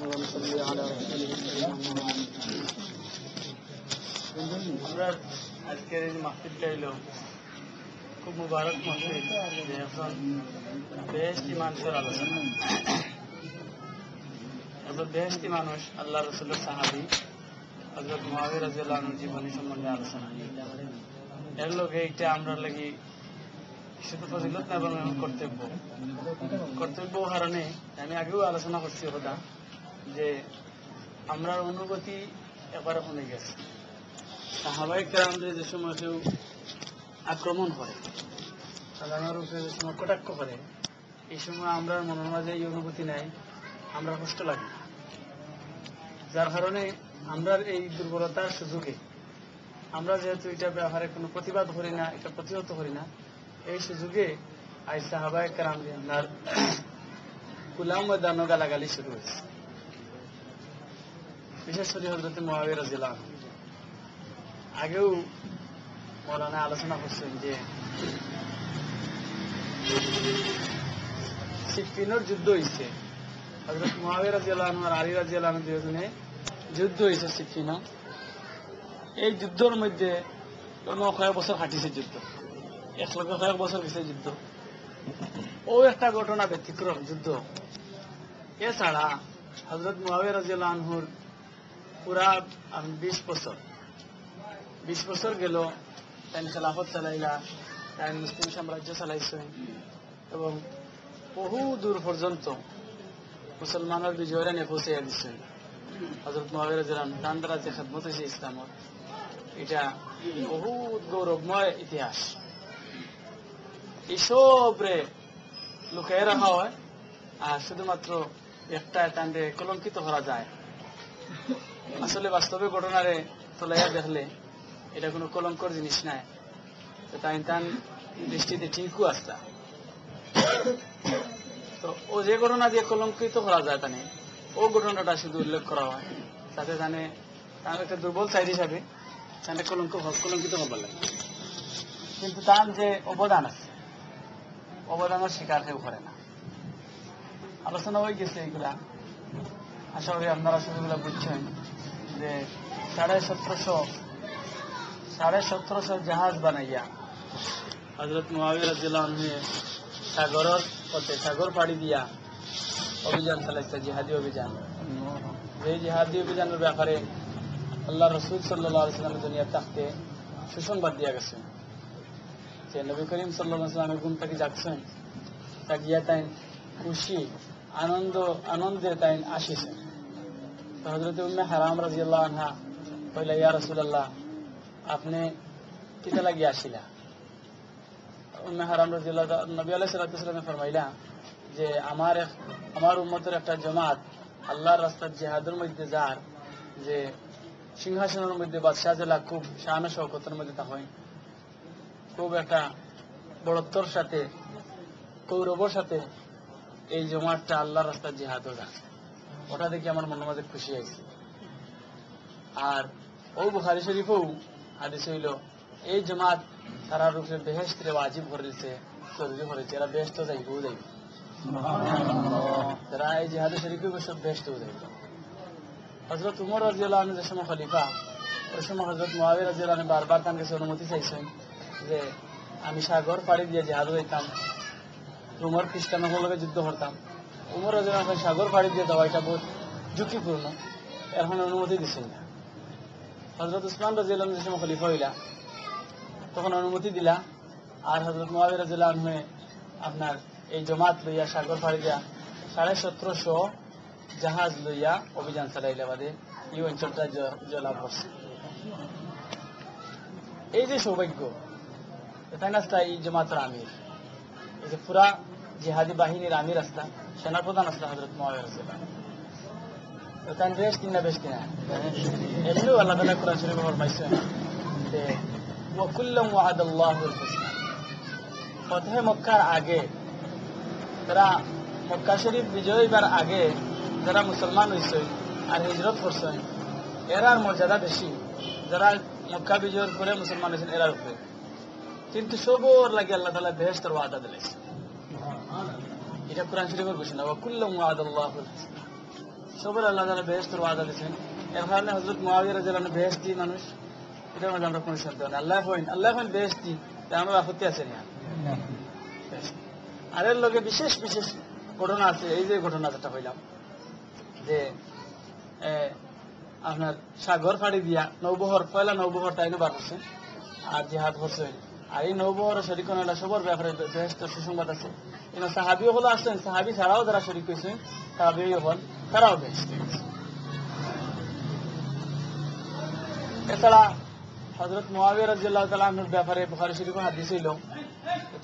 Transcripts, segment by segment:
ونصلي على رسوله الكريم আমরা আজকের এই মাহফিলটা এলো খুব মুবারক মাহফিল, যে এখন বেহেশতি মানুষের আলোচনা। এবার বেহেশতি মানুষ আল্লাহ রসুলের সাহাবী হযরত মুআবিয়া রাদিয়াল্লাহু আনহুর জীবনী সম্বন্ধে আলোচনা। এর লগে এটা আমরা লাগি শুধু ফজিলত না, এবং কর্তব্য কারণে আমি আগেও আলোচনা করছি কথা, যে আমরা অনুভূতি এবারে কমে গেছে। সাহাবায়ে কেরামদের যে সময় কেউ আক্রমণ করে, সাধারণ রূপে যে সময় কটাক্ষ করে, এই সময় আমরা মনের মাঝে এই অনুভূতি নাই, আমরা কষ্ট লাগে। যার কারণে আমরা এই দুর্বলতার সুযোগে আমরা যেহেতু এটা ব্যাপারে কোনো প্রতিবাদ করি না, এটা প্রতিহত করি না, এই সুযোগে আজ সাহাবায়ে কেরাম আপনার কুলাম ময়দান গালাগালি শুরু হয়েছে। বিশেষ করে হযরত মুআবিয়া রাদিয়াল্লাহু আনহু। আগেও মৌলানা আলোচনা করছেন যে সিফফিনের যুদ্ধ হয়েছে, হযরত মুআবিয়া রাদিয়াল্লাহু আনহু আর আলী রাদিয়াল্লাহু আনহু দুজনে যুদ্ধ হয়েছে সিফফিন। এই যুদ্ধের মধ্যে কয়েক বছর হাঁটিছে যুদ্ধ, একলগে কয়েক বছর গেছে যুদ্ধ। ও একটা ঘটনা ব্যতিক্রম যুদ্ধ। এছাড়া হযরত মুআবিয়া রাদিয়াল্লাহু আনহুর পুরা 20 বছর গেল, তাই খেলাফত চালাইলা, তাই মুসলিম সাম্রাজ্য চালাইছে, এবং বহু দূর পর্যন্ত মুসলমানের বিজয়রা নিয়ে পৌঁছে দিচ্ছেন। হযরত মুআবিয়া রাদিয়াল্লাহু আনহু তার দ্বারা যে খেদমত হয়েছে ইসলামত, এটা বহুত গৌরবময় ইতিহাস। এইসবরে লুকাই রাখা হয়, আর শুধুমাত্র একটা টান্ডে কলঙ্কিত করা যায়। আসলে বাস্তবে ঘটনারে তোলাইয়া দেখলে এটা কোনো কলঙ্কর জিনিস নাই, তাই তার দৃষ্টিতে ঠিকও আসতা। তো ও যে ঘটনা দিয়ে কলঙ্কিত করা যায়, তানে ও ঘটনাটা শুধু উল্লেখ করা হয়, তাতে জানে তার একটা দুর্বল সাইড হিসাবে তাহলে কলঙ্কিত হবার লাগে। কিন্তু তার যে অবদান আছে, অবদানের স্বীকার কেউ করে না। আলোচনা হয়ে গেছে এইগুলা, আশা করি আপনারা সেগুলো বুঝছেন, যে 1750 জাহাজ বানাইয়া হযরত মুআবিয়া রাদিয়াল্লাহু আনহু সাগরের পথে সাগর পাড়ি দিয়া অভিযান চালাইছে, জিহাদি অভিযান। যে জিহাদি অভিযানের ব্যাপারে আল্লাহ রসুল সাল্লাল্লাহু আলাইহি ওয়াসাল্লাম দুনিয়ার থাকতে সুসংবাদ দিয়া গেছেন, যে নবী করিম সাল্লাল্লাহু আলাইহি ওয়াসাল্লাম ঘুম থেকে যাচ্ছেন, তা গিয়া তাই খুশি আনন্দে তাই আসিছেন। তো হযরত উম্মে হারাম রাদিয়াল্লাহু আনহা কইলা, ইয়া রাসূলুল্লাহ, আপনি কিতা লাগি আসিলা? উম্মে হারাম রাদিয়াল্লাহু নবী আলাইহিস সালাতু ওয়াসাল্লাম ফরমাইলা যে আমার উম্মতের একটা জামাত আল্লাহর রাস্তায় জিহাদের মধ্যে যার, যে সিংহাসনের মধ্যে বাদশাহ জেলা খুব শান শওকতের মধ্যে তা হয়, খুব একটা বড়ত্বর সাথে গৌরবের সাথে এই জমাতটা আল্লাহর রাস্তায় জিহাদও যায়। ওটা দেখে আমার মনের মাঝে খুশি হয়েছে। আর ও বুখারী শরীফেও হাদিস হইল, এই জমাত তারা রূপে বেহেশতে ওয়াজিব করেছে, জরুরি করেছে, এরা বেহেশত যাইবও যাইব, যারা এই জিহাদে শরীফে সব বেহেশতও যাইব। হযরত উমর রাদিয়াল্লাহু আনহু যে সময় খলিফা, ওই সময় হযরত মুআবিয়া রাদিয়াল্লাহু আনহু বারবার তার কাছে অনুমতি চাইছেন যে আমি সাগর পাড়ি দিয়ে জিহাদে যাইতাম, উমর খ্রিস্টানদের লগে যুদ্ধ করতাম। উমর রাদিয়াল্লাহু আনহু সাগর পাড়ি দিয়ে যাওয়া এটা বহুত ঝুঁকিপূর্ণ, এখন অনুমতি দিচ্ছেন না। হযরত উসমান রাদিয়াল্লাহু আনহু যে সময় খলিফা হইলা, তখন অনুমতি দিলা। আর হযরত মুআবিয়া রাদিয়াল্লাহু আনহু আপনার এই জমাত লইয়া সাগর পাড়ি দিয়া 1750 জাহাজ লইয়া অভিযান চালাইলে বাদে এই অঞ্চলটা জয়লাভ করছে। এই যে সৌভাগ্য, তাই না এই জমাতের আমির, এই যে পুরা জিহাদি বাহিনীর আমির আসতা, সেনাপ্রধান আসতা হযরত মুআবিয়া রাদিয়াল্লাহু আনহু। তাই বেশ কিনা এমনিও আল্লাহ তাআলা কোরআন শরীফে ফরমাইছেন যে ওয়াকুল্লুম ওয়া'দাল্লাহুল হুসনা। ফতহে মক্কার আগে, যারা মক্কা শরীফ বিজয় হইবার আগে যারা মুসলমান হয়েছে আর হিজরত করছেন, এরার মর্যাদা বেশি যারা মক্কা বিজয়ের পরে মুসলমান হয়েছেন এরার উপরে। কিন্তু সবর লাগে আল্লাহ তাআলা বেহেশতের ওয়াদা দিয়েছে, এটা কোরআন শরীফের ঘোষণা, ওয়াকুল্লুম ওয়া'দাল্লাহুল হুসনা। সবর আল্লাহ তাআলা বেহেশতের ওয়াদা দিয়েছেন। এর কারণে হযরত মুআবিয়া রাদিয়াল্লাহু আনহু বেহেশতি মানুষ, এটার মধ্যে আমরা কোনো সন্দেহ নেই। আল্লাহ কইন বেহেশতি, আমরা আপত্তি আছে না। আর এর লগে বিশেষ বিশেষ ঘটনা আছে। এই যে ঘটনা যেটা হইলাম যে আপনার সাগর ফাড়ি দিয়া নৌবহর, পয়লা নৌবহর তাই বার করছে আর জিহাদ করছে। আর এই নৌবহরের শরীক হলে সবার ব্যাপারে বেহেশতের সুসংবাদ আছে। কিন্তু সাহাবিও হলো আসছেন, সাহাবি ছাড়াও যারা শরীক হয়েছেন সাহাবিও হল, তারাও বেহেশতে গেছে। এছাড়া হযরত মুআবিয়া রাদিয়াল্লাহু তাআলা আনহুর ব্যাপারে বুখারী শরীফে হাদিস হইল,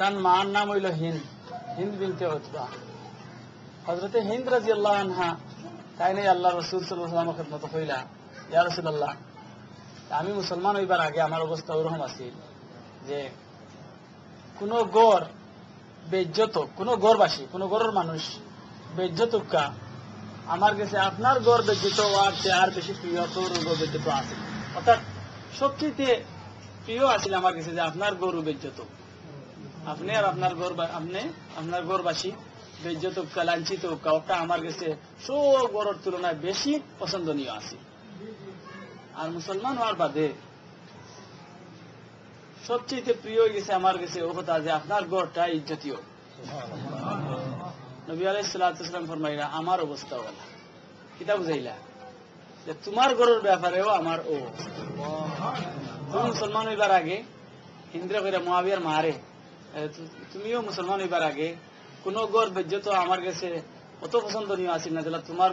তার মার নাম হইল হিন্দ বিনতে উতবা। হযরতে হিন্দ রাদিয়াল্লাহু আনহা তাই নাই আল্লাহ রাসূল সাল্লাল্লাহু আলাইহি ওয়াসাল্লামের খিদমতে কইলা, ইয়া রাসূলুল্লাহ, আমি মুসলমান হইবার আগে আমার অবস্থা ওরকম আছিল যে কোন গড় বেজ্জত, কোন গড়বাসী, কোন গড়ের মানুষ বেজ্জতকা আমার কাছে আপনার গড় বেজ্জত আর বেশি প্রিয় তোর বেজ্জত আছে। অর্থাৎ সবচেয়ে প্রিয় আছিল আমার কাছে যে আপনার গরু বেজ্জত, আপনি আর আপনার গড়বাসী বেজ্জত লাঞ্ছিত ওটা আমার কাছে সব গড়ের তুলনায় বেশি পছন্দনীয় আছে। আর মুসলমান হওয়ার বাদে সবচেয়ে প্রিয় হয়ে গেছে আমার কাছে ও কথা যে আপনার গড়টা ইজ্জতীয়। নবী আলাইহিস সালাতু ওয়াস সালাম ফরমাইলা, আমার অবস্থা বলা কিতা বুঝাইলা যে তোমার গড়ের ব্যাপারেও আমার ও তুমি মুসলমান হইবার আগে হিন্দ্রে কইরা মুআবিয়ার মারে, তুমিও মুসলমান হইবার আগে কোন গড় বেজ্জত আমার কাছে অত পছন্দনীয় আছিল না যেটা তোমার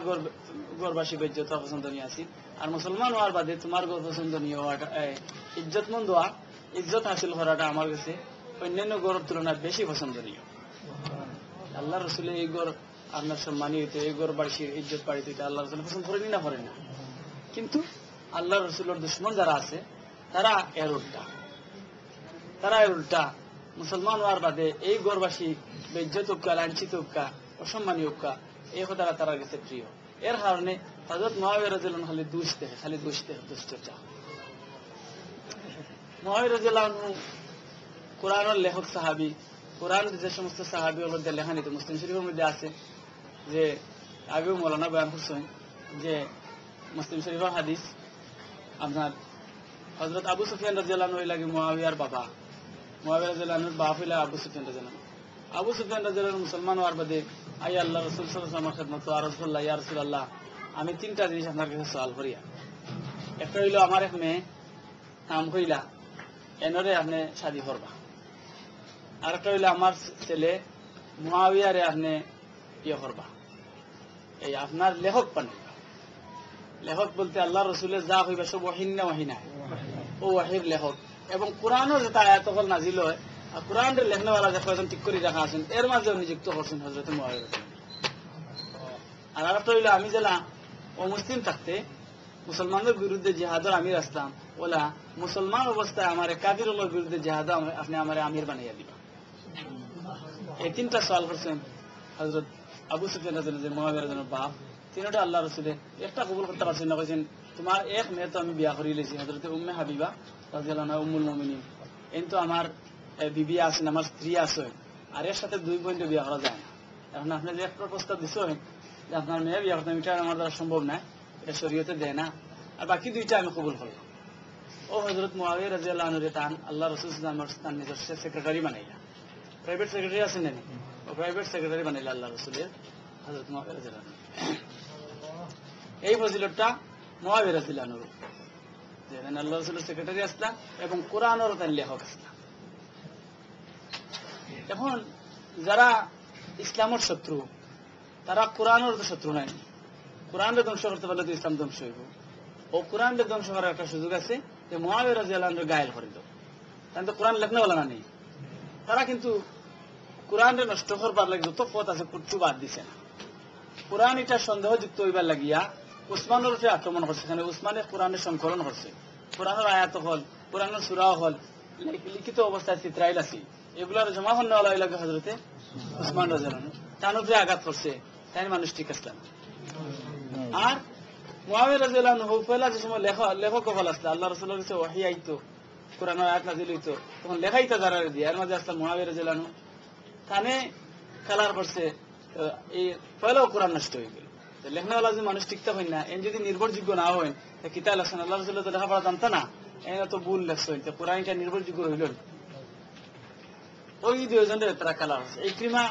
গড়বাসী বেজ্জত পছন্দনীয় আছিল। আর মুসলমান হওয়ার বাদে তোমার গড় পছন্দনীয় হওয়াটা, ইজ্জতমন্দ হওয়া, ইজ্জত হাসিল করাটা আমার কাছে অন্যান্য গড়ের তুলনায় বেশি পছন্দনীয়। আল্লাহ রসুলের এই গড় আপনার সম্মানী হইতে, এই গড় বাড়ির ইজ্জত বাড়িতে হইতে আল্লাহ রসুল পছন্দ করেনি না করেন না। কিন্তু আল্লাহ রসুলের দুশ্মন যারা আছে তারা এর উল্টা মুসলমান হওয়ার বাদে এই গড়বাসী বেজ্জত উক্কা, লাঞ্ছিত উক্কা, অসম্মানী উক্কা, এই কথাটা তারা কাছে প্রিয়। এর কারণে হযরত মুআবিয়া রাদিয়াল্লাহু আনহু খালি দুশ্চর্চা। মুআবিয়া রাদিয়াল্লাহু আনহু কোরআনের লেখক সাহাবী। কোরআন যে সমস্ত সাহাবীর মধ্যে লেখা নিত মুসলিম শরীফের মধ্যে আছে যে আগেও মৌলানা বয়ান করছেন যে মুসলিম শরীফের হাদিস আপনার হযরত আবু সুফিয়ান রাদিয়াল্লাহু আনহু লাগে মুআবিয়ার বাবা, মুআবিয়া রাদিয়াল্লাহু আনহুর বাপ হইলা আবু সুফিয়ান রাদিয়াল্লাহু আনহু। আবু সুফিয়ান রাদিয়াল্লাহু আনহু মুসলমান হওয়ার বাদে আই আল্লাহ রাসূল সাল্লাল্লাহু আলাইহি ওয়াসাল্লামের খিদমত, ইয়া রাসূলুল্লাহ, ইয়া রাসূলুল্লাহ, আমি তিনটা জিনিস আপনার কাছে সওয়াল করিয়া। একটা হইল আমার এক মেয়ে নাম হইলা এনরে আপনি শাদী করবা। আর একটা হইল আমার ছেলে মুআবিয়ারে আপনি ইয়ে করবা, এই আপনার লেখক বানাইবা। লেখক বলতে আল্লাহ রসুলের যা হইবা সব ওয়াহিন না ওয়াহিনা, ও ওয়াহির লেখক। এবং কোরআনও যেটা আয়াত নাজিল হয় আর কোরআনের লেখনওয়ালা যে কয়েকজন ঠিক করে রাখা আছেন এর মাঝেও নিযুক্ত করছেন হযরত মুআবিয়া। আর আরেকটা হইল আমি জেলা অমুসলিম থাকতে মুসলমানদের বিরুদ্ধে জিহাদের আমির আসলাম, ওলা মুসলমান অবস্থায় আমার কাফিরের বিরুদ্ধে জিহাদ আপনি আমার আমির বানাইয়া দিবা। এই তিনটা সওয়াল করছেন হযরত আবু সুফিয়ান রাদিয়াল্লাহু আনহু, মুআবিয়া রাদিয়াল্লাহু আনহু বাপ। তিনটা আল্লাহ রসুলের একটা কবুল করতে পারছেন না, কইছেন তোমার এক মেয়ে তো আমি বিয়া করিয়ে লেছি, হযরত উম্মে হাবিবা রাদিয়াল্লাহু আনহা, উম্মুল মুমিনিন। কিন্তু আমার বিবি আছেন, আমার স্ত্রী আছে, আর এর সাথে দুই বোনকে বিয়া করা যায় না। এখন আপনি যে একটা প্রস্তাব দিচ্ছেন যে আপনার মেয়ে বিয়া করতে, এটা আমার দ্বারা সম্ভব না, এটা শরীয়তে দেয় না, আর বাকি দুইটা আমি কবুল করলাম। ও হযরত মুআবিয়া রাদিয়াল্লাহু আনহু তান আল্লাহ রাসূল সাল্লাল্লাহু আলাইহি ওয়াসাল্লাম নিজের সেক্রেটারি বানাইলা, প্রাইভেট সেক্রেটারি আছেন না, ও প্রাইভেট সেক্রেটারি বানাইলা আল্লাহ রাসূলের হযরত মুআবিয়া রাদিয়াল্লাহু আনহু। এই ফজিলতটা মুআবিয়া রাদিয়াল্লাহু আনহু যে আল্লাহ রাসূলের সেক্রেটারি আসলাম এবং কোরআনের তার লেখক আসলাম। এখন যারা ইসলামের শত্রু তারা কোরআনের তো শত্রু নাই, কোরআনকে ধ্বংস করতে পারলে তো ইসলাম ধ্বংস হইব। ও কোরআনকে ধ্বংস করার একটা সুযোগ আছে যে মুআবিয়া রাদিয়াল্লাহু আনহু গায়েল করে দাও, তাই তো কোরআন লেখনা বলা না নেই। তারা কিন্তু কোরআনকে নষ্ট করবার লাগে যত পথ আছে কুচ্ছু বাদ দিছে না। কোরআন এটা সন্দেহযুক্ত হইবার লাগিয়া উসমানের উপরে আক্রমণ করছে, এখানে উসমানের কোরআনের সংকলন করছে, কোরআনের আয়াত হল, কোরআনের সূরাও হল, লিখিত অবস্থায় চিত্রাইল আছে, এগুলার জমা হন্যওয়ালা লাগে হযরতে উসমান রাদিয়াল্লাহু আনহু, তার উপরে আঘাত করছে, তাই মানুষ ঠিক আসলাম। আর মুআবিয়া রাদিয়াল্লাহু আনহু পয়লা যে সময় লেখক হল আসলে আল্লাহ রাসূলের কাছে ওহী আইতো, কোরআনের আয়াত নাযিল হইতো, তখন লেখাইতো যারা দিয়ে, এর মাঝে আসলে মুআবিয়া রাদিয়াল্লাহু আনহু কানে কালার করছে, এই পয়লাও কোরআন নষ্ট হয়ে গেল। লেখনাওয়ালা যদি মানুষ টিকতে হয় না, এন যদি নির্ভরযোগ্য না হয়, কিতাব লেখছেন আল্লাহ রাসূল তো লেখাপড়া জানতো না, এন তো ভুল লেখছেন, কোরআনটা নির্ভরযোগ্য রইল। ওই দুজনের তারা কালার আছে। ইকরিমা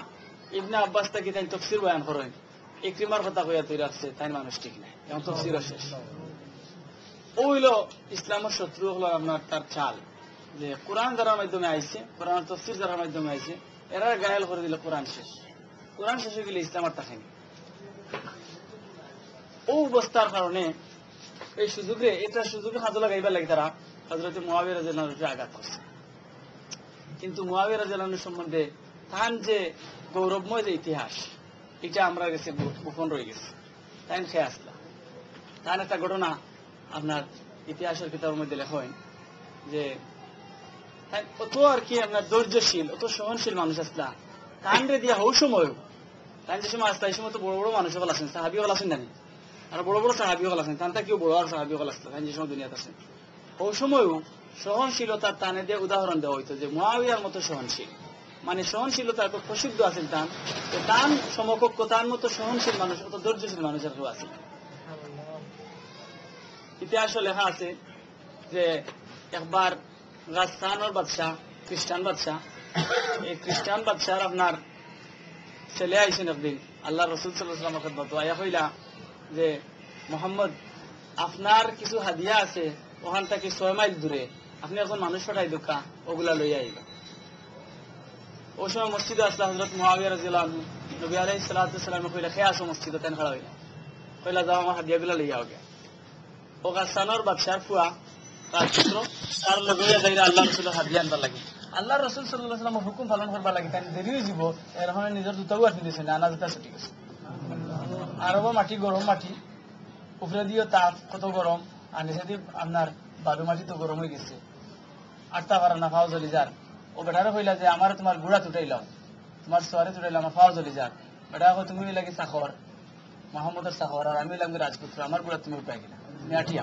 ইবনে আব্বাস তাকে তাই তাফসীর বয়ান করেন, ইকরিমার কথা কইয়া তৈরি আছে, তাই মানুষ ঠিক নাই, এবং তাফসীরও শেষ। ও হইল ইসলামের শত্রু, হলো আপনার তার চাল, যে কোরআন যারার মাধ্যমে আইছে, কোরআন তাফসীর যারার মাধ্যমে আইছে, এরা গায়েল করে দিল কোরআন শেষ। কোরআন শেষ হয়ে গেলে ইসলাম আর থাকেনি। ও অবস্থার কারণে এই সুযোগে হাত লাগাইবার লাগে তারা হযরত মুআবিয়া রাদিয়াল্লাহু আনহু আঘাত করছে। কিন্তু মুআবিয়া রাদিয়াল্লাহু আনহু সম্বন্ধে তার যে গৌরবময় যে ইতিহাস, এটা আমরা কাছে গোপন রয়ে গেছে। তাই খেয়ে আসলা তার একটা ঘটনা আপনার ইতিহাসের কিতাবের মধ্যে লেখা হয় যে অত আর কি আপনার ধৈর্যশীল, অত সহনশীল মানুষ আসলা, কান্ডে দিয়া হৌ সময় তাই যে সময় আসলা, এই সময় তো বড় বড় মানুষ হল আছেন, সাহাবি হল আছেন জানি, আর বড় বড় সাহাবি হল আছেন, তানটা কেউ বড় আর সাহাবি হল আসলা, তাই যে সময় দুনিয়াতে আছেন। ওই সময়ও সহনশীলতার টানে দিয়ে উদাহরণ দেওয়া হইতো যে মুআবিয়ার মতো সহনশীল, মানে সহনশীলতা এত প্রসিদ্ধ আছেন তান, তান সমকক্ষ তার মতো সহনশীল মানুষ, অত ধৈর্যশীল মানুষের কেউ আছে। ইতিহাসে লেখা আছে যে একবার গাসসানের বাদশাহ, খ্রিস্টান বাদশাহ, এই খ্রিস্টান বাদশার আপনার ছেলে আইসেন একদিন আল্লাহ রসুল সাল্লাল্লাহু আলাইহি ওয়াসাল্লামের খেদমতে, আয়া কইলা যে মোহাম্মদ, আপনার কিছু হাদিয়া আছে ওখান থেকে 6 মাইল দূরে, আপনি এখন মানুষ পাঠাই দোকা, ওগুলা লইয়া আইবা। ওই সময় মসজিদে আসলা হযরত মুআবিয়া রাদিয়াল্লাহু আনহু, নবী আলাইহিস সালাতু ওয়াস সালাম কইলা খেয়ে আসো মসজিদে, তেন খাড়া হইলা, কইলা যাও আমার হাদিয়াগুলা লইয়া আও গিয়া। ও গাসসানের বাদশার ফুয়া রাজপুত্র তার লগে যাইরা আল্লাহ রাসূলের হাদিয়া আনবার লাগে। আল্লাহ রাসূল সাল্লাল্লাহু আলাইহি ওয়াসাল্লামের হুকুম পালন করবার লাগে, তাই দেরি হয়ে যাব, এরকম নিজের জুতাও আটকে দিয়েছেন, আনা জুতা ছুটি গেছে। আরব মাটি, গরম মাটি, উপরে দিয়েও তাপ কত গরম, আর নিচে দিয়ে আপনার বালু মাটি তো গরম হয়ে গেছে, আটটা পারা না, ফাও জ্বলি যার। ও বেটারে কইলা যে আমার তোমার গুড়া তুটাইলাম, তোমার সোয়ারে তুটাইলাম, আমার ফাও জ্বলি যার। বেটা তুমি লাগে চাকর, মোহাম্মদের চাকর, আর আমি লাগবে রাজপুত্র, আমার গুড়া তুমি উপায় কিনা, তুমি আটিয়া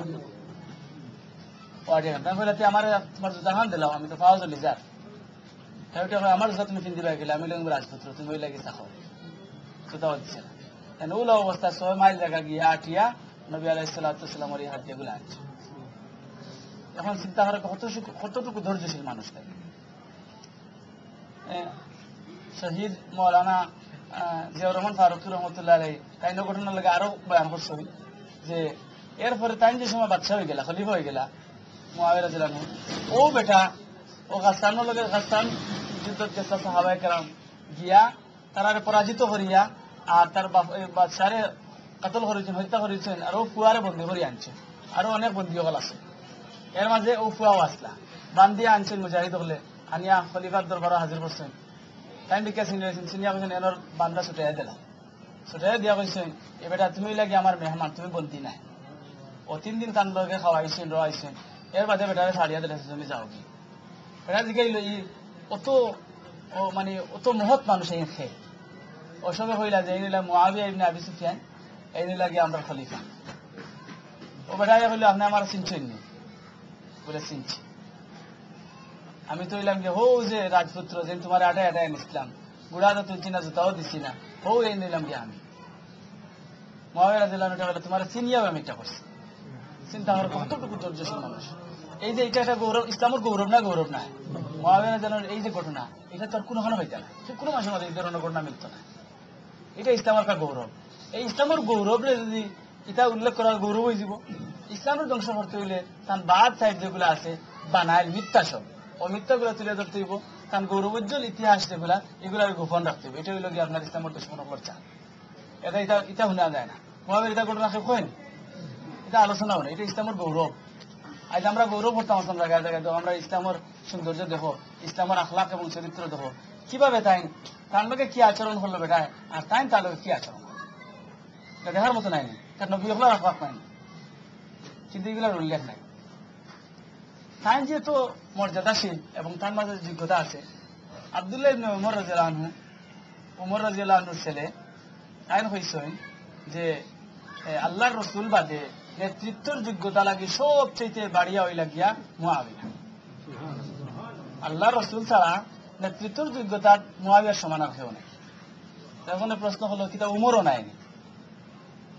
ও আটিয়া। তাই কইলা আমার তোমার জুতা খান দিলাম, আমি তো ফাও জ্বলি যার। আমার জুতা তুমি কিনতে পাই গেলে, আমি লাগবে রাজপুত্র, তুমি ওই লাগে চাকর, জুতাও দিচ্ছে না। ওলা অবস্থা 6 মাইল জায়গা গিয়ে আটিয়া নবী আলাইহিস সালাতু ওয়াস সালামের এই হাদিয়াগুলো আনছে। এখন চিন্তা করে কতটুকু ধৈর্যশীল মানুষ থাকে। শহীদ মৌলানা জিয়াউর রহমান ফারুকী রহমতুল্লাহ আলাইহি তাই ঘটনার লাগে আরো বয়ান করছে যে এরপরে তাই যে সময় বাদশা হয়ে গেলা, খলিফা হয়ে গেলা মুআবিয়া রাদিয়াল্লাহু আনহু, ও বেটা ও গাসসানের লগে গাসসান যুদ্ধত গেছে, সাহাবায়ে কেরাম গিয়া তারারে পরাজিত করিয়া আর তার বাদশারে কাতল করেছেন, হত্যা করেছেন, আর ও ফুয়ারে বন্দী করে আনছে, আরো অনেক বন্দী হল আছে। এর মাঝে ও ফুয়াও আসলা বান্দিয়া আনছেন মুজাহিদ হলে, আনিয়া খলিফার দরবারে হাজির করছেন। তাই বিকে চিনিয়া কইছেন এর বান্দা ছুটাইয়া দিলাম, ছুটাইয়া দিয়া কইছেন এ বেটা তুমি লাগে আমার মেহমান, তুমি বন্দী নাই। ও 3 দিন কান লগে খাওয়াইছেন, রোয়াইছেন, এর বাদে বেটারে ছাড়িয়া দিলে তুমি যাও কি। বেটা জিগাইল ই অত মানে অত মহৎ মানুষ এই খেয়ে ওই সময় হইলা যে এই নিলাম মুআবিয়া ইবনে আবি সুফিয়ান, এই নিলাগে আমরা খলিফা। ও বেটাই হইলো আপনি আমার চিনছেন নি, বলে চিনছি। আমি তো হইলাম যে হো যে রাজপুত্র, যে তোমার আটায় আটায় নিছিলাম, গুড়া তো তুলছি না, জুতাও দিচ্ছি না, হো এই নিলাম যে আমি। মুআবিয়া রাদিয়াল্লাহু আনহু বলে তোমার চিনিয়াও আমি এটা করছি। চিন্তা করার কতটুকু ধৈর্যশীল মানুষ। এই যে এটা একটা গৌরব, ইসলামের গৌরব না, গৌরব না। মুআবিয়া রাদিয়াল্লাহু আনহু এই যে ঘটনা, এটা তো আর কোনোখানে হইতে না, কোনো মাসের মধ্যে এই ধরনের ঘটনা মিলত না। এটা ইসলামের একটা গৌরব। এই ইসলামের গৌরবরে যদি এটা উল্লেখ করার গৌরব হয়ে যাব, ইসলামের ধ্বংস করতে হইলে তার বাদ সাইড যেগুলো আছে বানায় মিথ্যা সব, ও মিথ্যাগুলো তুলে ধরতে হইব, তার গৌরবোজ্জ্বল ইতিহাস যেগুলা এগুলার গোপন রাখতে হবে। এটা হইল কি আপনার ইসলামের দুশ্মন খরচা। এটা এটা এটা শোনা যায় না, মহাবীর এটা ঘটনা কেউ কেন, এটা আলোচনা হয় না, এটা ইসলামের গৌরব। আজ আমরা গৌরব করতাম আসলাম জায়গায় জায়গায়, আমরা ইসলামের সৌন্দর্য দেখো, ইসলামের আখলাক এবং চরিত্র দেখো, কিভাবে তাই তার লোকে কি আচরণ করলো বেটায়, আর তাই তার লোকে কি আচরণ করলো, এটা দেখার মতো নাই, তার নবী হলো আখলাক নাই, কিন্তু এগুলোর উল্লেখ নাই। তাই যেহেতু মর্যাদাশীল এবং তার মাঝে যোগ্যতা আছে। আব্দুল্লাহ ইবনে উমর রাদিয়াল্লাহু আনহু, উমর রাদিয়াল্লাহু আনহুর ছেলে, তাই কইছেন যে আল্লাহর রাসূল বাদে নেতৃত্বের যোগ্যতা লাগে সবচেয়ে বাড়িয়া হই লাগিয়া মুআবিয়া। আল্লাহর রাসূল ছাড়া নেতৃত্বের যোগ্যতা মুআবিয়ার সমান আর কেউ নেই। এখন প্রশ্ন হলো কিতা উমরও নাই,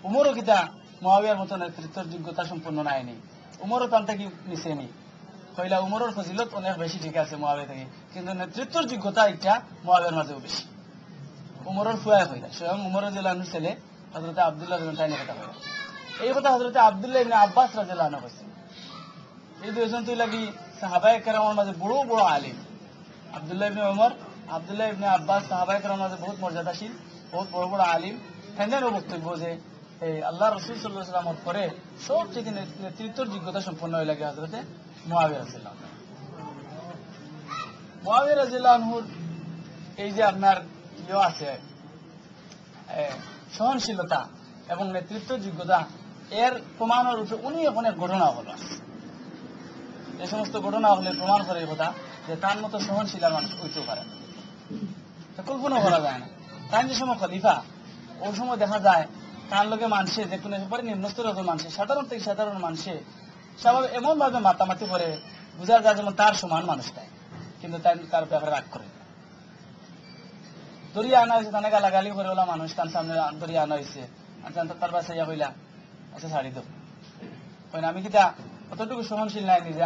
উমরও কিতা মুয়াবিয়ার মতো নেতৃত্বের যোগ্যতা সম্পন্ন নাইনি, উমরও তান থেকে নিছেনি। কইলা উমরের ফজিলত অনেক বেশি, ঠিক আছে মুয়াবিয়া থেকে, কিন্তু নেতৃত্বের যোগ্যতা এটা মুয়াবিয়ার মাঝেও বেশি। উমরের ফুয়ায় কইলা, স্বয়ং উমর রাদিয়াল্লাহু আনহু ছেলে হযরত আব্দুল্লাহ রাদিয়াল্লাহু আনহু কথা কইলা। এই কথা হযরত আব্দুল্লাহ ইবনে আব্বাস রাদিয়াল্লাহু আনহু কইছেন। এই দুইজন তো লাগি সাহাবায়ে কেরামের মাঝে বড় বড় আলিম। আব্দুল্লাহ ইবনে উমর, আব্দুল্লাহ ইবনে আব্বাস সাহাবায়ে কেরামের মাঝে বহুত মর্যাদাশীল, বহুত বড় বড় আলিম। হেনদেরও বক্তব্য যে এই আল্লাহ রাসূল সাল্লাল্লাহু আলাইহি ওয়াসাল্লামের পরে সব থেকে নেতৃত্বের যোগ্যতা সম্পন্ন হয়ে লাগে হযরতে মুয়াবিয়া রাদিয়াল্লাহু আনহু। মুয়াবিয়া রাদিয়াল্লাহু আনহুর এই যে আপনার আছে সহনশীলতা এবং নেতৃত্বের যোগ্যতা, এর প্রমাণের রূপে উনি অনেক ঘটনা হলো। এই সমস্ত ঘটনা হলে প্রমাণ করে এই কথা যে তার মতো সহনশীল মানুষ হইতেও পারে, কল্পনা করা যায় না। তাই যে সময় খলিফা, ওই সময় দেখা যায় তার লোকে মানুষে যে কোনো ব্যাপারে নিম্ন স্তরের মানুষে, সাধারণ থেকে সাধারণ মানুষে স্বাভাবিক এমন ভাবে মাতামাতি করে বোঝা যায় যেমন তার সমান মানুষটাই, কিন্তু তার ব্যাপারে রাগ করে। দরিয়া আনা হয়েছে, তানে গালাগালি করে ওলা মানুষ তার সামনে দরিয়া আনা হয়েছে, তার পাশে ইয়া হইলা, আচ্ছা ছাড়ি দো। আমি কিতা অতটুকু সহনশীল নাইনি যে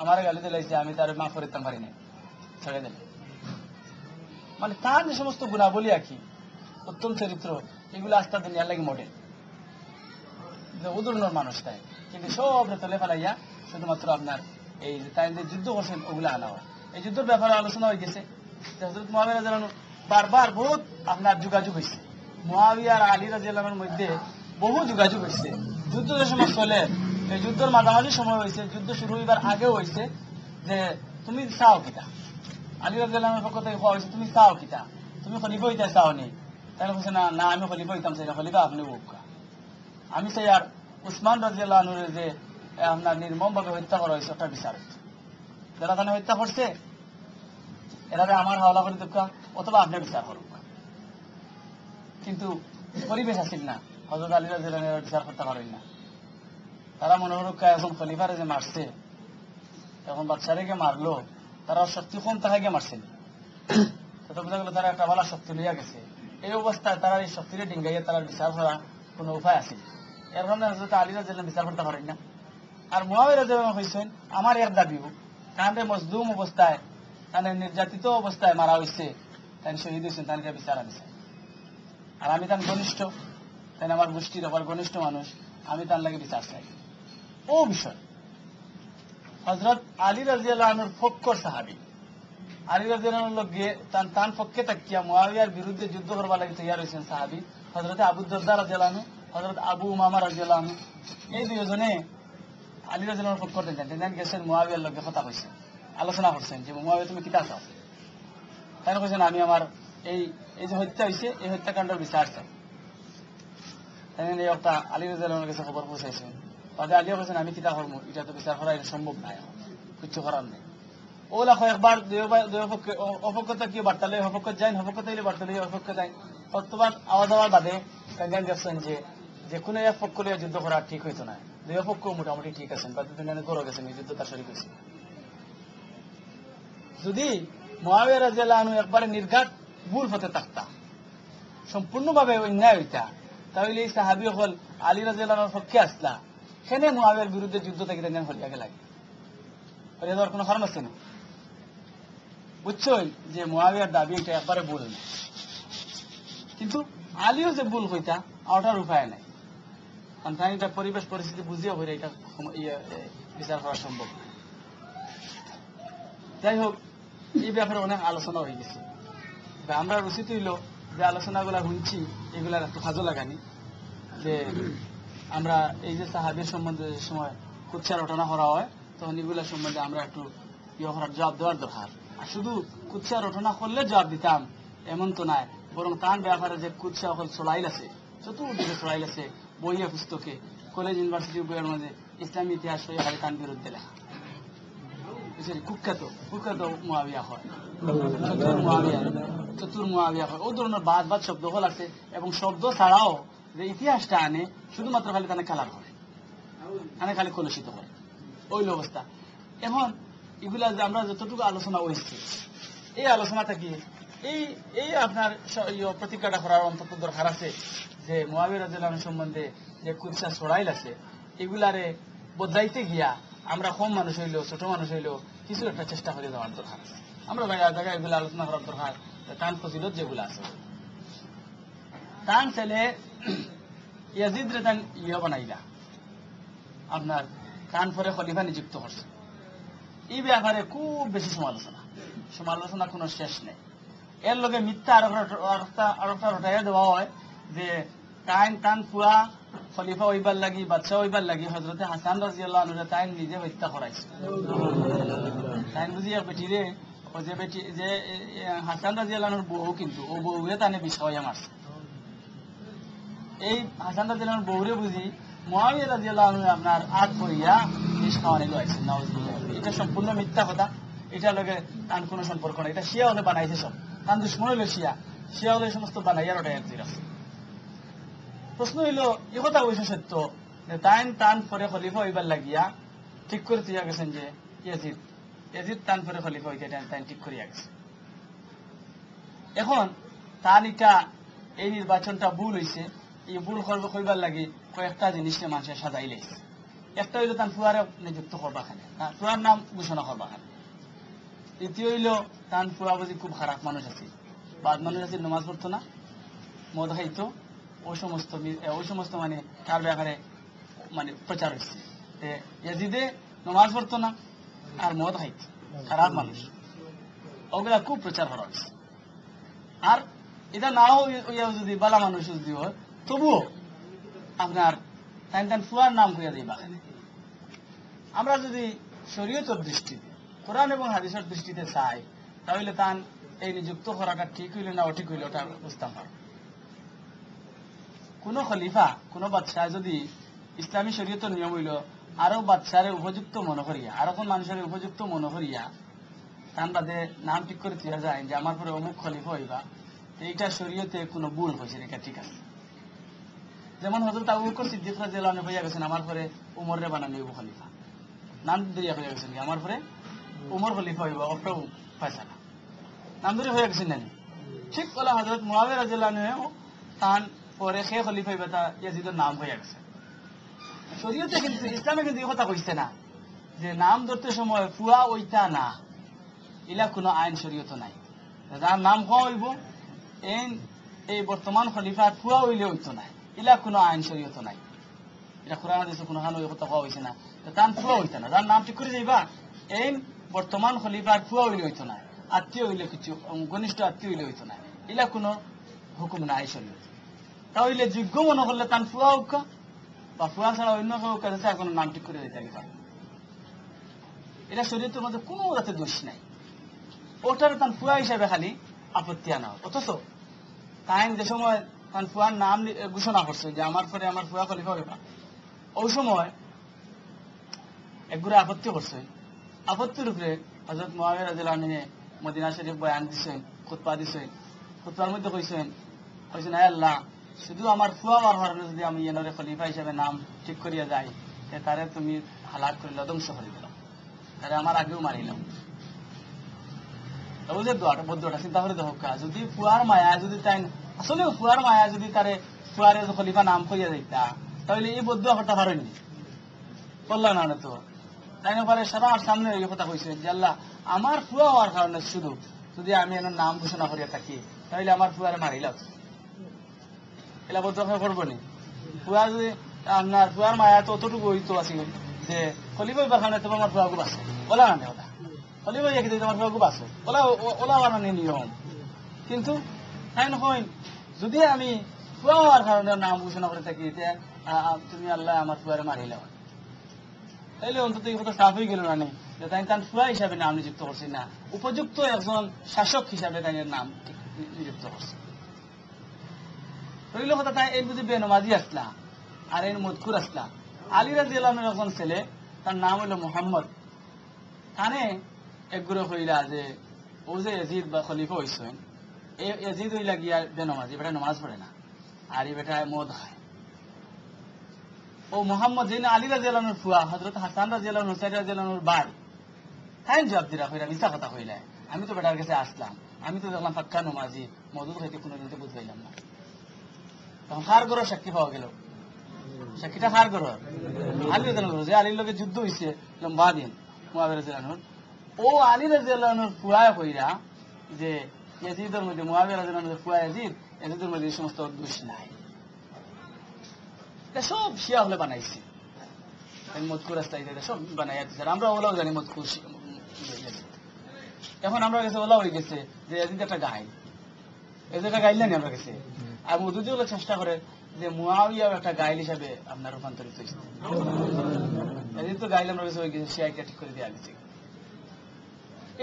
আমার গালি দিলাইছে আমি তার মাফ করিতাম পারি নাই, ছেড়ে দিলে। মানে তার যে সমস্ত গুণাবলী আঁকি, উত্তম চরিত্র, এগুলো আস্তে দুনিয়ার লাগে মডেল, উদুরনোর মানুষ তাই। কিন্তু সব তলে ফেলাইয়া শুধুমাত্র আপনার এই যে তাই যে যুদ্ধ করছেন ওগুলো আনা হয়। এই যুদ্ধের ব্যাপারে আলোচনা হয়ে গেছে। হযরত মুয়াবিয়া রাদিয়াল্লাহু আনহু বারবার বহুত আপনার যোগাযোগ হয়েছে, মুয়াবিয়া আর আলী রাদিয়াল্লাহু আনহুর মধ্যে বহু যোগাযোগ হয়েছে। যুদ্ধ যে সময় চলে, এই যুদ্ধের মাঝামাঝি সময় হয়েছে, যুদ্ধ শুরু হইবার আগেও হয়েছে যে তুমি চাও কিতা, আলী রাদিয়াল্লাহু আনহুর পক্ষ থেকে হওয়া হয়েছে তুমি চাও কিতা, তুমি খলিফা হইতে চাও নি? তাই বলছে না না, আমি খলিফা হইতাম চাই না, খলিফা আপনি হোক। আমি চাই আর উসমান রাদিয়াল্লাহু আনহুর যে আপনার নির্মম ভাবে হত্যা করা হয়েছে ওটা বিচার, যারা তানে হত্যা করছে এরা আমার হাওলা করে দেখা, অথবা আপনি বিচার করুক। কিন্তু পরিবেশ আসিল না, হযরত আলী রাদিয়াল্লাহু আনহু বিচার করতে পারেন না। তারা মনে হল এখন খলিফারে যে মারছে, এখন বাচ্চারেকে মারলো, তারা শক্তি কম তাহাকে মারছেন, তো বোঝা গেল তারা একটা ভালো শক্তি লইয়া গেছে। এই অবস্থায় তারা এই শক্তিরে ডিঙ্গাইয়া তারা বিচার করা কোনো উপায় আছে? এর কারণে হযরত আলী রাদিয়াল্লাহু আনহু বিচার করতে পারেন না। আর মুয়াবিয়া রাদিয়াল্লাহু আনহু হইছেন আমার এক দাবিও, তাহলে মজলুম অবস্থায়, তাহলে নির্যাতিত অবস্থায় মারা হয়েছে, তাই শহীদ হয়েছেন, তাহলে বিচার আনছে। আর আমি তার ঘনিষ্ঠ, তাই আমার গোষ্ঠীর আবার ঘনিষ্ঠ মানুষ, আমি তার লাগে বিচার চাই। ও বিষয় হযরত আলী রাদিয়াল্লাহু আনহুর ফক্কর সাহাবী, আলী রাদিয়াল্লাহু আনহুর লগে তার পক্ষে তাকিয়া মুয়াবিয়ার বিরুদ্ধে যুদ্ধ করবার লাগে তৈয়ার হয়েছেন সাহাবী হযরত আবু দারদা রাদিয়াল্লাহু আনহু, হযরত আবু উমামা রাদিয়াল্লাহু আনহু। এই দুইজনে আলী রাদিয়াল্লাহু আনহুর পক্ষ থেকে গেছেন, মুয়াবিয়ার লগে কথা কইছেন, আলোচনা করছেন যে মুয়াবিয়া তুমি কিতা চাও? তাই কইছেন আমি আমার এই যে হত্যা হয়েছে এই হত্যাকাণ্ডের বিচার চাই। তাই এই একটা আলী রাদিয়াল্লাহু আনহুর কাছে খবর পৌঁছাইছেন। তাহলে আলিয়া বলছেন আমি কিতা করবো, এটা তো বিচার করা সম্ভব নাই, কিছু করার নেই। ওলা কয়েকবার অপক্ষতা কি বার্তালে অপক্ষ যাই, অপক্ষতা হইলে বার্তালে অপক্ষ যাই, বর্তমান আওয়াজ হওয়ার বাদে তাই দেখছেন যে কোনো এক পক্ষ লিয়ে যুদ্ধ করা ঠিক হইতো না, দুই পক্ষ মোটামুটি ঠিক আছেন বা দুজনে গড়ে গেছেন, এই যুদ্ধ তার শরীর হয়েছে। যদি মুয়াবিয়া রাদিয়াল্লাহু আনহু একবারে নির্ঘাত ভুল হতে থাকতা, সম্পূর্ণভাবে অন্যায় হইতা, তাহলে এই সাহাবী হল আলী রাদিয়াল্লাহু আনহুর পক্ষে আসলা, সেনে মুয়াবিয়ার বিরুদ্ধে যুদ্ধ থেকে তেন হলিয়া গেল, হলিয়া যাওয়ার কোনো কারণ আছে না। বুঝছই যে মুয়াবিয়ার দাবি এটা একবারে ভুল না, কিন্তু আলীও যে ভুল হইতা ওটার উপায় নাই, কারণ তাই এটা পরিবেশ পরিস্থিতি বুঝিয়ে হইলে এটা বিচার করা সম্ভব। যাই হোক, এই ব্যাপারে অনেক আলোচনা হয়ে গেছে। আমরা উচিত হইল যে আলোচনাগুলা শুনছি এগুলার একটু কাজও লাগানি, যে আমরা এই যে সাহাবীর সম্বন্ধে যে সময় কুৎসা রটনা করা হয় তখন এগুলা সম্বন্ধে আমরা একটু ইয়ে করার জবাব দেওয়ার দরকার। আর শুধু কুৎসা রটনা করলে জবাব দিতাম এমন তো নাই, বরং তার ব্যাপারে যে কুৎসা হল চলাইল আছে, চতুর্দিকে চলাইল আছে, বইয়ে পুস্তকে, কলেজ ইউনিভার্সিটির বইয়ের মধ্যে ইসলামী ইতিহাস হয়ে খালি তার বিরুদ্ধে লেখা, কুখ্যাত কুখ্যাত মুয়াবিয়া হয়, চতুর মুয়াবিয়া হয়, ও ধরনের বাদ বাদ শব্দ হল আছে, এবং শব্দ ছাড়াও যে ইতিহাসটা আনে শুধুমাত্র খালি তানে কালার করে, আনে খালি কলুষিত করে, ওই অবস্থা। এখন এগুলা যে আমরা যতটুকু আলোচনা হয়েছে, এই আলোচনাটা কি এই এই আপনার প্রতিজ্ঞাটা করার অন্তত দরকার আছে যে মুআবিয়া রাদিয়াল্লাহু আনহু সম্বন্ধে যে কুৎসা ছড়াইল আছে এগুলারে বদলাইতে গিয়া আমরা কম মানুষ হইলেও ছোট মানুষ হইলেও কিছু একটা চেষ্টা করে যাওয়ার দরকার আছে। আমরা ভাই জায়গায় এগুলো আলোচনা করার দরকার। তান ফজিলত যেগুলো আছে তান ছেলে ইয়াজিদ রে তান বানাইলা আপনার তান পরে খলিফা নিযুক্ত করছে। এই ব্যাপারে খুব বেশি সমালোচনা কোনো শেষ নেই। এর লগে মিথ্যা আরেকটা রটাইয়া দেওয়া হয় যে তান ফুয়া খলিফা হইবার লাগি বাদশাহ হইবার লাগি হযরতে হাসান রাদিয়াল্লাহু আনহু তাই নিজে হত্যা করাইছে। তাই বুঝি বেটিরে যে বেটি যে হাসান রাদিয়াল্লাহু আনহুর বউ, কিন্তু ও বউরে তানে বিষয়া মারছে। এই হাসান রাদিয়াল্লাহু আনহুর বউরে বুঝি মুআবিয়া রাদিয়াল্লাহু আনহু আপনার আট করিয়া বিষ খাওয়ানি লইছে। নাউজুবিল্লাহ। এটা সম্পূর্ণ মিথ্যা কথা। এটা লগে তার কোনো সম্পর্ক নাই। এটা শিয়া হলে বানাইছে সব। তার দুশ্মন হইল শিয়া হলে সমস্ত বানাইয়ার ওটা একদিন আছে। প্রশ্ন হইল এ কথা কইছে সত্য যে তান পরে খলিফা হইবার লাগিয়া ঠিক করে দিয়া গেছেন যে ইয়াজিদ তান পরে খলিফা হইতে তাই ঠিক করিয়া গেছে। এখন তান এটা এই নির্বাচনটা ভুল হইছে। এই ভুল হইবার লাগি কয়েকটা জিনিস মানুষের সাজাই লাইছে। একটা হইল তান ফুয়ারে নিযুক্ত করবা খানে, ফুয়ার নাম ঘোষণা করবা খানে। দ্বিতীয় হইল তান ফুয়া বুঝি খুব খারাপ মানুষ আছে, বাদ মানুষ আছে, নামাজ পড়তো না, মদ খাইতো, ওই সমস্ত মানে তার ব্যাপারে মানে প্রচার হচ্ছে। ইয়াজিদে নামাজ পড়তো না আর মদ খাইতো, খারাপ মানুষ, ওগুলা খুব প্রচার করা হয়েছে। আর এটা নাও যদি বালা মানুষ যদি হয় তবুও আপনার তান ফুয়ার নাম কইয়া দিই বাগানে। আমরা যদি শরীয়তের দৃষ্টিতে কোরআন এবং হাদিসের দৃষ্টিতে চাই তাহলে তান এই নিযুক্ত করাটা ঠিক হইল না অঠিক হইল ওটা বুঝতাম পারো। কোন খলিফা কোন বাদশাহ যদি ইসলামী শরীয়তের নিয়ম হইল আরো বাদশারে উপযুক্ত মনে করিয়া আর কোন মানুষের উপযুক্ত মনে করিয়া তান বাদে নাম ঠিক করে দেওয়া যায় যে আমার পরে অমুক খলিফা হইবা, এইটা শরীয়তে কোনো ভুল হয়েছে, এটা ঠিক আছে। যেমন হযরত আবু বকর সিদ্দিক রাদিয়াল্লাহু আনহু হইয়া গেছেন আমার পরে উমর রে বানানো হইব খলিফা, নাম ধরিয়া হইয়া গেছেন আমার পরে উমর খলিফা হইব, অটো ফয়সালা নাম ধরে হইয়া গেছেন নানি। ঠিক বলা হযরত মুআবিয়া রাদিয়াল্লাহু আনহু তান পরে সে খলিফা হইবা তা ইয়াজিদের নাম হইয়া গেছে। শরীয়তে কিন্তু ইসলামে কিন্তু এই কথা কইছে না যে নাম ধরতে সময় ফুয়া ওইটা না, ইলা কোনো আইন শরীয়ত নাই। যার নাম হওয়া হইব এই বর্তমান খলিফার ফুয়া হইলে হইতো না, ইলা কোনো আইন শরীয়ত নাই। এটা কোরআন হাদিসে কোনো হানো কথা হওয়া হইছে না, তার ফুয়া হইতো না। যার নাম ঠিক করে যাইবা এই বর্তমান খলিফার ফুয়া হইলে হইতো না, আত্মীয় হইলে কিছু ঘনিষ্ঠ আত্মীয় হইলে হইতো না, ইলা কোনো হুকুম নাই শরীয়ত। তাহলে যোগ্য মনে করলে তার ফুয়া হোক বা ফুয়া ছাড়া অন্য কেউ কাছে কোনো নাম ঠিক করে দিতে পারে, এটা শরীয়তের মধ্যে কোনো যাতে দোষ নাই। ওটার তার ফুয়া হিসাবে খালি আপত্তি আনা। অথচ তাই যে সময় তার ফুয়ার নাম ঘোষণা করছে যে আমার পরে আমার ফুয়া খলিফা হইবা, ওই সময় একগুলো আপত্তি করছে। আপত্তির উপরে হযরত মুআবিয়া রাদিয়াল্লাহু আনহু মদিনা শরীফ বয়ান দিছেন, খুতবা দিছেন। খুতবার মধ্যে কইছেন আয় আল্লাহ, শুধু আমার ফুয়া হওয়ার কারণে যদি আমি এনরে খলিফা হিসাবে নাম ঠিক করিয়া যাই তারে তুমি হালাক করিল, ধ্বংস করে দিল, তারে আমার আগেও মারিল। বুঝে বদ্ধটা চিন্তা করে দেখো, যদি ফুয়ার মায়া যদি তাই আসলে ফুয়ার মায়া যদি তারে ফুয়ারে খলিফা নাম করিয়া যাইতা তাহলে এই বদ্ধ কথা পারেনি বললাম না তো। তাই না পারে সারা সামনে এই কথা কইছে যে আল্লাহ আমার ফুয়া হওয়ার কারণে শুধু যদি আমি এনার নাম ঘোষণা করিয়া থাকি তাহলে আমার ফুয়ারে মারিলাম, এলা বদ্ধ করবো নি? ফুয়া যদি আপনার ফুয়ার মায়া তো অতটুকু হইতো আছে যে খলিফা হইবার কারণে তোমার আমার ফুয়াগুলো আছে বলা না ওটা খলিফা হইয়া কিন্তু তোমার ফুয়াগুলো আছে ওলা বানানি নিয়ম। কিন্তু তাই নহয় যদি আমি ফুয়া হওয়ার কারণে নাম ঘোষণা করে থাকি তুমি আল্লাহ আমার ফুয়ারে মারিলাম, তাইলে অন্তত এই কথা সাফ হয়ে গেল না নেই যে তাই তার ফুয়া হিসাবে নাম নিযুক্ত করছি না, উপযুক্ত একজন শাসক হিসাবে তাই নাম নিযুক্ত করছে। রইল কথা তাই এই বুঝি বেনমাজি আসলা আর এই মদকুর আসলা। আলী রাদিয়াল্লাহু আনহুর একজন ছেলে তার নাম হইল মুহাম্মদ, তানে একগুলো হইলা যে ও যে ইয়াজিদ বা খলিফা হইছেন এই ইয়াজিদ হইলা গিয়া বেনমাজি, বেটা নামাজ পড়ে না আর এই বেটা মদ খায়। ও মুহাম্মদ যিনি আলী রাদিয়াল্লাহু আনহুর ফুয়া হযরত হাসান রাদিয়াল্লাহু আনহু হুসাইন রাদিয়াল্লাহু আনহুর ভাই, তাই জবাব দিরা হইলা মিছা কথা হইলা আমি তো বেটার কাছে আসলাম আমি তো দেখলাম পাক্কা নমাজি মদুদ খাইতে কোনোদিন তো বুঝ পাইলাম না। তখন কার ঘরের সাক্ষী পাওয়া গেল? সাক্ষীটা কার ঘরের? আলী রাদিয়াল্লাহু আনহু, যে আলীর লগে যুদ্ধ হয়েছে লম্বা দিন মুআবিয়া রাদিয়াল্লাহু আনহুর। ও আলী রাদিয়াল্লাহু আনহুর ফুয়ায় কইরা যে ইয়াজিদের মধ্যে মুআবিয়া রাদিয়াল্লাহু আনহুর ফুয়া ইয়াজিদ, ইয়াজিদের মধ্যে এই সমস্ত দোষ নাই। এটা সব শিয়া হলে বানাইছে। মদকুর রাস্তায় সব বানাই দিচ্ছে। আমরা ওলাও জানি মদকুর। এখন আমরা কাছে ওলা হয়ে গেছে যে ইয়াজিদ একটা গাই, এই যেটা গাইল না আমরা কাছে। আর মধুদি হলে চেষ্টা করে যে মুআবিয়া একটা গাইল হিসাবে আপনার রূপান্তরিত হয়েছে। ইয়াজিদ তো গাইল আমরা কাছে হয়ে গেছে, শিয়াকে ঠিক করে দেওয়া গেছে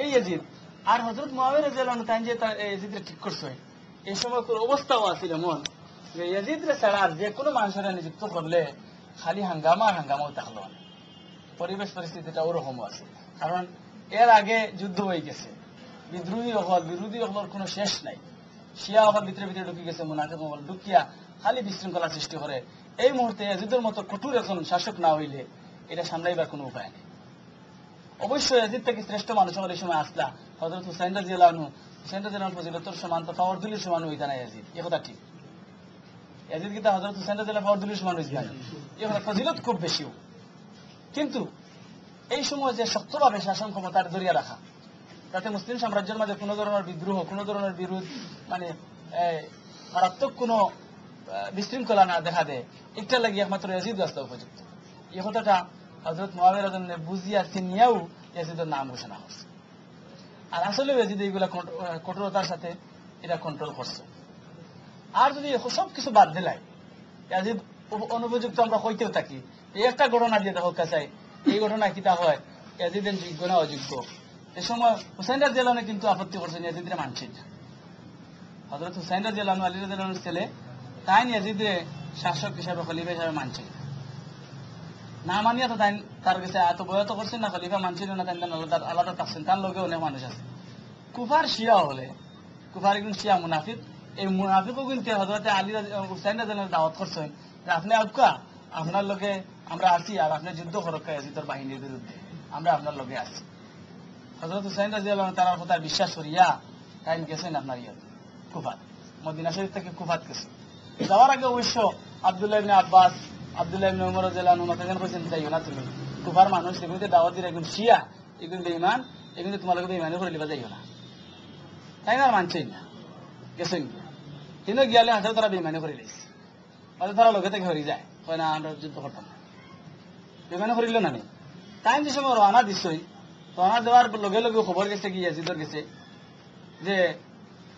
এই ইয়াজিদ। আর হযরত মুআবিয়া রাদিয়াল্লাহু আনহু তাই যে ইয়াজিদকে ঠিক করছে, এই সময় কোন অবস্থাও আছিল এমন যে ইয়াজিদরে ছাড়া আর যে কোনো মানুষের নিযুক্ত করলে খালি হাঙ্গামা হাঙ্গামাও থাকলো না। পরিবেশ পরিস্থিতিটা ওরকমও আছে, কারণ এর আগে যুদ্ধ হয়ে গেছে, বিদ্রোহী হল বিরোধী হলের কোনো শেষ নাই। শিয়া হল ভিতরে ভিতরে ঢুকে গেছে, মুনাফিক হল ঢুকিয়া খালি বিশৃঙ্খলা সৃষ্টি করে। এই মুহূর্তে ইয়াজিদের মতো কঠোর একজন শাসক না হইলে এটা সামলাইবার কোনো উপায় নেই। অবশ্যই ইয়াজিদ থেকে শ্রেষ্ঠ মানুষ হল এই সময় আসলা হযরত হুসাইন রাদিয়াল্লাহু আনহু। হুসাইন রাদিয়াল্লাহু আনহু ফজিলতর সমান তো ফাওয়ারদুলির সমান হইতা না ইয়াজিদ, এই কথা ঠিক। ইয়াজিদ কিন্তু হযরত হুসাইন রাদিয়াল্লাহু আনহু ফাওয়ারদুলির সমান হইতা না, এই কথা ফজিলত খুব বেশিও। কিন্তু এই সময় যে শক্তভাবে শাসন ক্ষমতার জড়িয়ে রাখা, যাতে মুসলিম সাম্রাজ্যের মাঝে কোনো ধরনের বিদ্রোহ, কোনো ধরনের বিরোধ, মানে মারাত্মক কোনো বিশৃঙ্খলা না দেখা দেয়, একটা লাগিয়ে একমাত্র ইয়াজিদ রাস্তা উপযুক্ত। এই কথাটা হযরত মুআবিয়া রাদিয়াল্লাহু আনহু বুঝিয়া চিনিয়াও ইয়াজিদের নাম ঘোষণা করছে। আর আসলে ইয়াজিদ এইগুলা কঠোরতার সাথে এটা কন্ট্রোল করছে। আর যদি সব কিছু বাদ দিলাই ইয়াজিদ অনুপযুক্ত আমরা কইতেও থাকি, এই একটা ঘটনা দিয়ে দেখো কাছাই, এই ঘটনা কিতা হয় ইয়াজিদের যোগ্য না অযোগ্য। এই সময় হুসাইন রাদিয়াল্লাহু আনহু কিন্তু আপত্তি করছেন, ইয়াজিদরে মানছেন না। হযরত হুসাইন রাদিয়াল্লাহু আনহু আলী রাদিয়াল্লাহু আনহুর ছেলে, তাই ইয়াজিদরে শাসক হিসাবে খলিফা হিসাবে মানছেন না। মানিয়া তো তাই তার কাছে এত বয়ত করছেন না, খলিফা মানছিল না, তাই আলাদা আলাদা থাকছেন। তার লগে অনেক মানুষ আছে। কুফার শিয়া হলে, কুফার একজন শিয়া মুনাফিক, এই মুনাফিকও কিন্তু হযরত আলী হুসাইন রাদিয়াল্লাহু আনহু দাওয়াত করছেন যে আপনি আউকা, আপনার লগে আমরা আছি, আর আপনি যুদ্ধ করক্কা ইয়াজিদের বাহিনীর বিরুদ্ধে, আমরা আপনার লগে আছি। হযরত হুসাইন রাদিয়াল্লাহু আনহু তার কথা বিশ্বাস করিয়া তাই গেছেন আপনার কুফাত, মদিনা শরীফ থেকে কুফাত গেছে। যাওয়ার আগে অবশ্য আব্দুল্লাহ ইবনে আব্বাস, আব্দুল্লাহ ইবনে উমর রাদিয়াল্লাহু আনহু মাথায় কইছেন যাইও না তুমি, কুফার মানুষ এগুলিতে দাওয়াত দিয়ে একজন শিয়া, এগুলি বেঈমান, এগুলি তোমার লগে বেঈমানি করে লিবা যাইও না। তাই না, মানছেন না, গেছেন কিন্তু গিয়ালে হাজার তারা বেঈমানি করে লাইছে, মানে তারা লগে থেকে হরি যায়, হয় না আমরা যুদ্ধ করতাম না, বেঈমানি করিল না। তাই যে সময় রওনা দিছই, রওনা দেওয়ার লগে লগে খবর গেছে কি ইয়াজিদের গেছে যে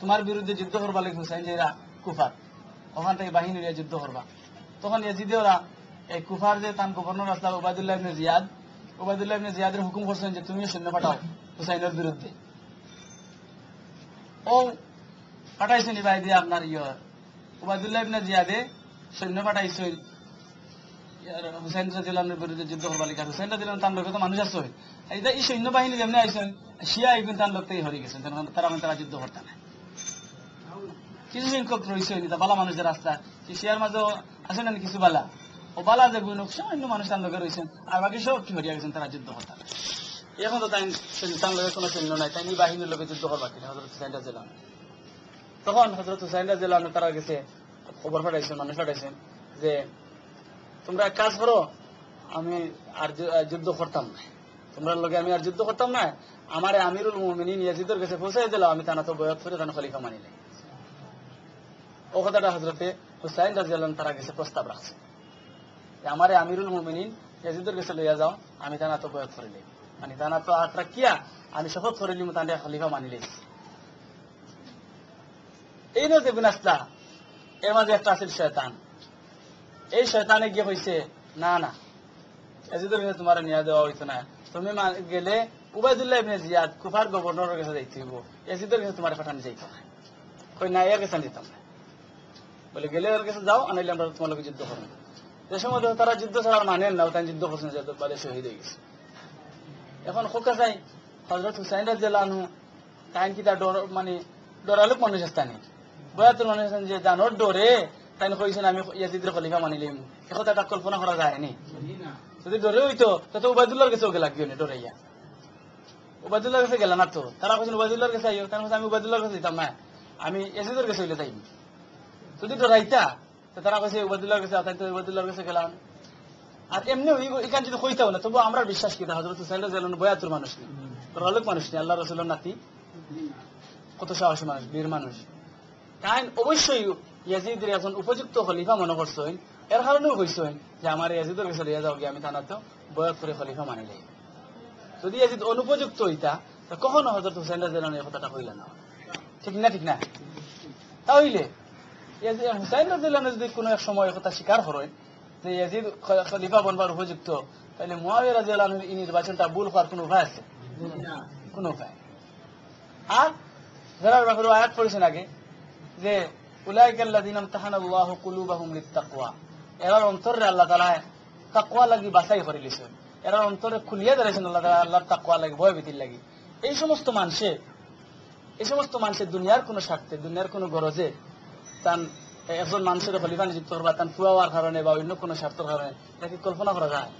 তোমার বিরুদ্ধে যুদ্ধ করবা লাগে হুসাইন যে এরা কুফার, ওখান থেকে বাহিনী নিয়ে যুদ্ধ করবা। তখন ইয়াজিদে ওরা এই কুফার যে তার গভর্নর আসলাম ওবায়দুল্লাহ ইবনে জিয়াদ, ওবায়দুল্লাহ ইবনে জিয়াদের হুকুম করছেন যে তুমিও সৈন্য পাঠাও হুসাইনের বিরুদ্ধে। ও পাঠাইছেন ভাই দিয়ে আপনার ওবায়দুল্লাহ ইবনে জিয়াদে সৈন্য পাঠাইছেন হুসাইন রাদিয়াল্লাহুর বিরুদ্ধে যুদ্ধ করবা লাগে। হুসাইন রাদিয়াল্লাহু তার লোকে তো মানুষ আছে, এই সৈন্য বাহিনী যেমনি আইছেন শিয়া এখন তার লোকতেই হরি গেছেন, তারা যুদ্ধ করতে না। কিছু সংখ্যক রয়েছে বালা মানুষের রাস্তা, শিয়ার মাঝে আছে না কিছু বালা, ও বালা যে গুণ সামান্য মানুষ তার লোকে রয়েছেন, আর বাকি সব কি হরিয়া গেছেন, তারা যুদ্ধ করতে না। এখন তো তাই তার লোকের কোনো সৈন্য নাই, তাই বাহিনীর লোকে যুদ্ধ করবা কিনা হযরত হুসাইন রাদিয়াল্লাহু আনহু। তখন হযরত হুসাইন রাদিয়াল্লাহু আনহু তারা গেছে খবর পাঠাইছেন, মানুষ পাঠাইছেন যে তোমরা এক কাজ করো, আমি আর যুদ্ধ করতাম না, তোমরা লোকে আমি আর যুদ্ধ করতাম না, আমার আমিরুল মুমিনিন ইয়াজিদের কাছে পৌঁছাই দিলাম, আমি তানা তো বয়াত করে তানা খলিফা মানিলে। ও কথাটা হযরতে হুসাইন রাদিয়াল্লাহু আনহু তারা কাছে প্রস্তাব রাখছে যে আমার আমিরুল মুমিনিন ইয়াজিদের কাছে লইয়া যাও, আমি তানা তো বয়াত করিলে, মানে তানা তো আত্রা কিয়া আমি শপথ করিলি তানা খলিফা মানিলে। এই নয় যে বিনাশটা, এর মাঝে একটা আছে শয়তান। এই শয়তানে গিয়ে কইছে না না ইয়াজিদের কাছে তোমার নিয়ে দেওয়া হইতো না, তুমি গেলে উবাইদুল্লাহ ইবনে জিয়াদ কুফার গভর্নরের কাছে যাইতে হইব, ইয়াজিদের কাছে তোমার পাঠানো যাইতো না। কই না, এর কাছে দিতাম না, বলে গেলে ওর কাছে যাও, আনাইলে আমরা তোমার লোক যুদ্ধ করবো। যে সময় তারা যুদ্ধ ছাড়া মানেন না, তাই যুদ্ধ করছেন, যে বাদে শহীদ হয়ে গেছে। এখন খোকা চাই হযরত হুসাইন রাদিয়াল্লাহু আনহু তাই কি তার ডর, মানে ডরালোক মানুষ আসতানি বয়াতুর মানুষ আছেন যে জানোর ডরে তাই কইছেন আমি ইয়াজিদের খলিফা মানিলাম। এ কথাটা কল্পনা করা যায়নি। যদি ডরে হইতো তত উবাইদুল্লাহর কাছে ওকে লাগবে না ডরাইয়া। উবাইদুল্লাহর কাছে গেল না তো, তারা কইছেন উবাইদুল্লাহর কাছে আইও, কারণ আমি উবাইদুল্লাহর কাছে যেতাম না, আমি ইয়াজিদের কাছে হইলে যাইব। যদি ডরাইতা তো তারা কইছে উবাইদুল্লাহর কাছে আতাই, তো উবাইদুল্লাহর কাছে গেলাম। আর এমনি এখান যদি কইতাও না, তবু আমরা বিশ্বাস করি হযরত হুসাইন রাদিয়াল্লাহু আনহু বয়াতুর মানুষ নেই, রলক মানুষ নেই, আল্লাহ রাসূলের নাতি, কত সাহসী মানুষ, বীর মানুষ। কারণ অবশ্যই ইয়াজিদের এখন উপযুক্ত খলিফা মনে করছেন, এর কারণেও কইছেন যে আমার ইয়াজিদের কাছে লইয়া যাও গিয়ে আমি থানাতে বয়াত করে খলিফা মানিলে। যদি ইয়াজিদ অনুপযুক্ত হইতা তো কখনো হযরত হুসাইন রাদিয়াল্লাহু আনহু এই কথাটা কইলেন না, ঠিক না? ঠিক না? তাহলে হুসাইন রাদিয়াল্লাহু আনহু যদি কোনো এক সময় কথা স্বীকার করেন যে ইয়াজিদ খলিফা বনবার উপযুক্ত, তাহলে মুআবিয়া রাদিয়াল্লাহু আনহু এই নির্বাচনটা ভুল হওয়ার কোনো উপায় আছে? কোনো উপায়। আর যারা ব্যাপারে আয়াত পড়েছেন আগে যে উলাইকাল্লাযিনা ইমতাহানাল্লাহু কুলুবাহুম লিত্তাকওয়া, এরার অন্তরে আল্লাহ তাআলা তাকওয়া লাগি বাছাই করে লিছেন, এরার অন্তরে খুলিয়া ধরেছেন আল্লাহ তাআলা আল্লাহর তাকওয়া লাগি, ভয় ভীতির লাগি। এই সমস্ত মানুষে দুনিয়ার কোনো স্বার্থে, দুনিয়ার কোনো গরজে তান একজন মানুষের খলিফা নিযুক্ত করবা তান ফুয়াওয়ার কারণে বা অন্য কোনো স্বার্থের কারণে, নাকি কল্পনা করা যায়?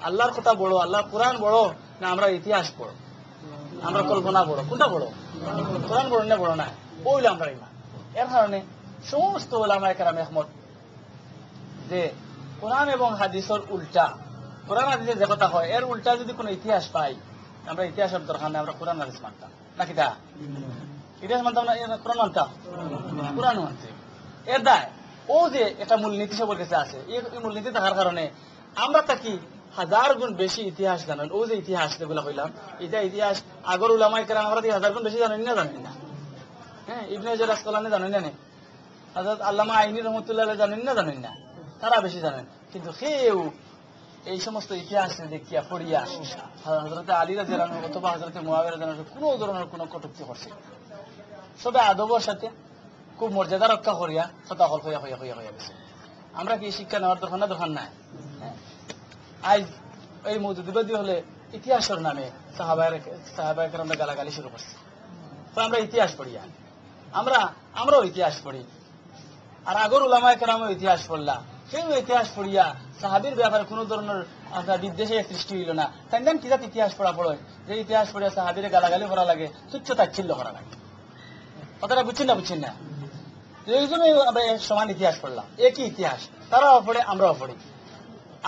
আল্লাহর কথা বড়, আল্লাহর কোরআন বড় না আমরা ইতিহাস বড়, আমরা কল্পনা বড়? কোনটা বড়? কোরআন বড় না বড় না? ওইলে আমরা ইমান। এর কারণে সমস্ত উলামায়ে কেরাম একমত যে কোরআন এবং হাদিসের উল্টা, কোরআন হাদিসে যে কথা হয় এর উল্টা যদি কোনো ইতিহাস পাই, আমরা ইতিহাসের দরকার নেই, আমরা কোরআন হাদিস মানতাম নাকি? তা ইতিহাস মানতাম না, কোরআন মানতাম, কোরআন মানতে এর দায়। ও যে একটা মূলনীতি সবার কাছে আছে, এই মূলনীতি থাকার কারণে আমরা তাকি হাজার গুণ বেশি ইতিহাস জানেন। ও যে ইতিহাস যেগুলো কইলাম, এটা ইতিহাস আগর উলামায়ে কেরাম আমরা 1000 গুণ বেশি জানেন না? জানেন না? হ্যাঁ, ইবনে হাজার আসকালানি জানেন না? হযরত আল্লামা আইনি রহমাতুল্লাহ আলাইহি জানেন না? জানেন না? তারা বেশি জানেন। কিন্তু কেউ এই সমস্ত ইতিহাস দেখিয়া পড়িয়া হযরত আলী রাদিয়াল্লাহু আনহু অথবা হযরত মুআবিয়া রাদিয়াল্লাহু আনহু কোনো ধরনের কোনো কটূক্তি করছে, সবে আদবের সাথে খুব মর্যাদা রক্ষা করিয়া কথা হল হইয়া হইয়া হইয়া হইয়া গেছে। আমরা কি শিক্ষা নেওয়ার দরকার না? দরকার নাই। আজ এই মওদুদিবাদী হলে ইতিহাসের নামে সাহাবায়ে কেরামরা গালাগালি শুরু করছে। তো আমরা ইতিহাস পড়ি, আমরাও ইতিহাস পড়ি, আর আগর উলামায়ে কেরামও ইতিহাস পড়লা। কেউ ইতিহাস পড়িয়া সাহাবীর ব্যাপারে কোনো ধরনের বিদ্বেষে সৃষ্টি হইল না। তাই কি জাত ইতিহাস পড়া পড়ে যে ইতিহাস পড়িয়া সাহাবীরে গালাগালি করা লাগে, তুচ্ছ তাচ্ছিল্য করা লাগে। কথাটা বুঝছেন না? বুঝছেন না? এই জন্যই আমরা সমান ইতিহাস পড়লাম, একই ইতিহাস, তারাও পড়ে আমরাও পড়ি।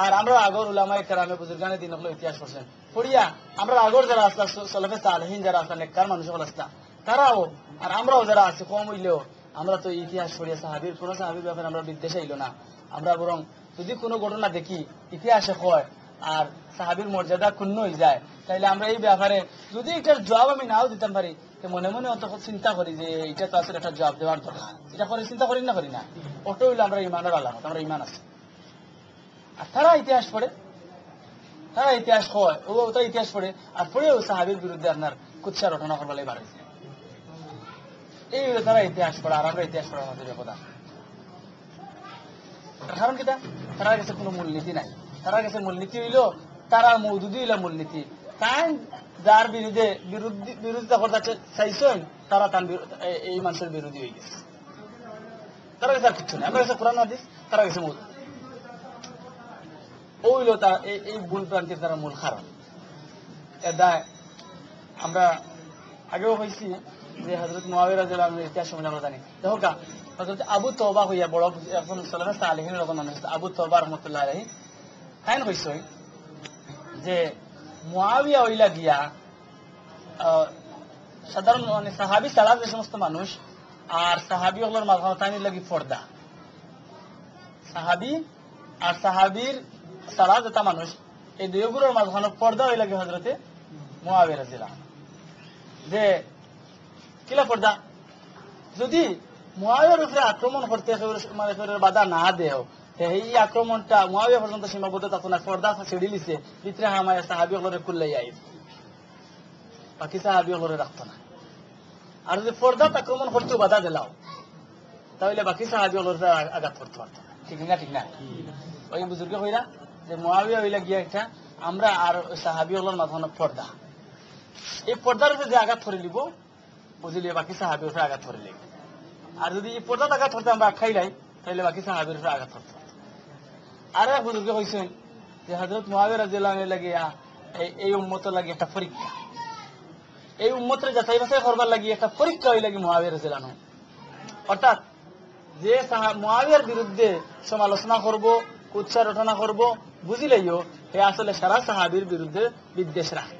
আর আমরা আগর উলামায়ে কেরামে বুজুর্গানে দিন হলো ইতিহাস পড়ছেন, পড়িয়া আমরা আগর যারা আসলাম সলফে সালেহিন যারা আসলাম, নেককার মানুষ হল আসলাম, তারাও আর আমরাও যারা আছে কম হইলেও আমরা তো ইতিহাস পড়িয়া সাহাবীর কোন সাহাবীর ব্যাপারে আমরা বিদ্বেষে হইল না। আমরা বরং যদি কোনো ঘটনা দেখি ইতিহাসে হয় আর সাহাবীর মর্যাদা ক্ষুণ্ণ হয়ে যায়, তাইলে আমরা এই ব্যাপারে যদি এটার জবাব আমি নাও দিতাম পারি, তো মনে মনে অত চিন্তা করি যে এটা তো আসলে একটা জবাব দেওয়ার দরকার। এটা করে চিন্তা করি না? করি না? ওটা হইলে আমরা ইমানের আলামত, আমরা ইমান আছে। আর তারা ইতিহাস পড়ে, তারা ইতিহাস হয়, ওটা ইতিহাস পড়ে আর পড়েও সাহাবীর বিরুদ্ধে আপনার কুৎসা রটনা করবার লাই বাড়াইছে। এই তারা ইতিহাস পড়া আর আমরা ইতিহাস পড়ার মধ্যে কথা। কারণ কিটা? তারা কাছে কোনো মূলনীতি নাই। তারা কাছে মূলনীতি হইল তারা মওদুদি হইল মূলনীতি। তাই যার বিরোধিতা করতে চাইছেন তারা তার এই মানুষের বিরোধী হয়ে গেছে। তারা কাছে আর কিছু নেই। আমরা কাছে কোরআন হাদিস, তারা কাছে মওদুদি। ওইল তারা এই ভুল প্রান্তির তারা মূল কারণ। এর দায় আমরা আগেও হয়েছি যে হযরত মুআবিয়া রাদিয়াল্লাহু আনহুর ইতিহাস সম্বন্ধে আমরা জানি। দেখো কা হযরত আবু তওবা হইয়া বড় এখন সলফে সালেহিন রকম মানুষ আবু তওবা রাহমাতুল্লাহ আলাইহি তাই কইছে যে মুআবিয়া হইলা গিয়া সাধারণ মানে সাহাবী ছাড়া যে সমস্ত মানুষ আর সাহাবী হলোর মাঝখানে লাগি পর্দা, সাহাবী আর সাহাবীর ছাড়া যেটা মানুষ এই দুইগুলোর মাঝখানে পর্দা হইলা গিয়া হযরতে মুআবিয়া রাদিয়াল্লাহু আনহু যে কিলা পর্দা, যদি মুআবিয়ার উপরে আক্রমণ করতে মানে বাধা না দেও এই আক্রমণটা মুআবিয়া পর্যন্ত সীমাবদ্ধ থাকুন না, পর্দা ছেড়ে লিছে ভিতরে হামায় সাহাবী হলরে খুললে যাই, বাকি সাহাবী হলরে রাখতো না। আর যদি পর্দা আক্রমণ করতে বাধা দিলাও তাহলে বাকি সাহাবী হলরে আঘাত করতে পারতো না। ঠিক না? ঠিক না? ওই বুজুর্গ হইরা যে মুআবিয়া হইলা গিয়া একটা আমরা আর সাহাবী হলর মাঝখানে পর্দা, এই পর্দার উপরে যে আঘাত করে দিব বুঝলি বাকি সাহাবীর উপরে আঘাত করে লিখবে। আর যদি এই পর্দার আঘাত করতে আমরা খাইলাই তাহলে বাকি সাহাবীর উপরে আঘাত করতে। আর এক বুজুর্গ হয়েছেন যে হযরত মুআবিয়া রাদিয়াল্লাহু আনহু লাগিয়া এই উম্মতের লাগে একটা পরীক্ষা, এই উম্মতের যাচাই বাছাই করবার লাগি একটা পরীক্ষা হয়ে লাগি মুআবিয়া রাদিয়াল্লাহু আনহু। অর্থাৎ যে মুআবিয়ার বিরুদ্ধে সমালোচনা করব, উচ্চার রটনা করব, বুঝিলেইও হে আসলে সারা সাহাবীর বিরুদ্ধে বিদ্বেষ রাখে।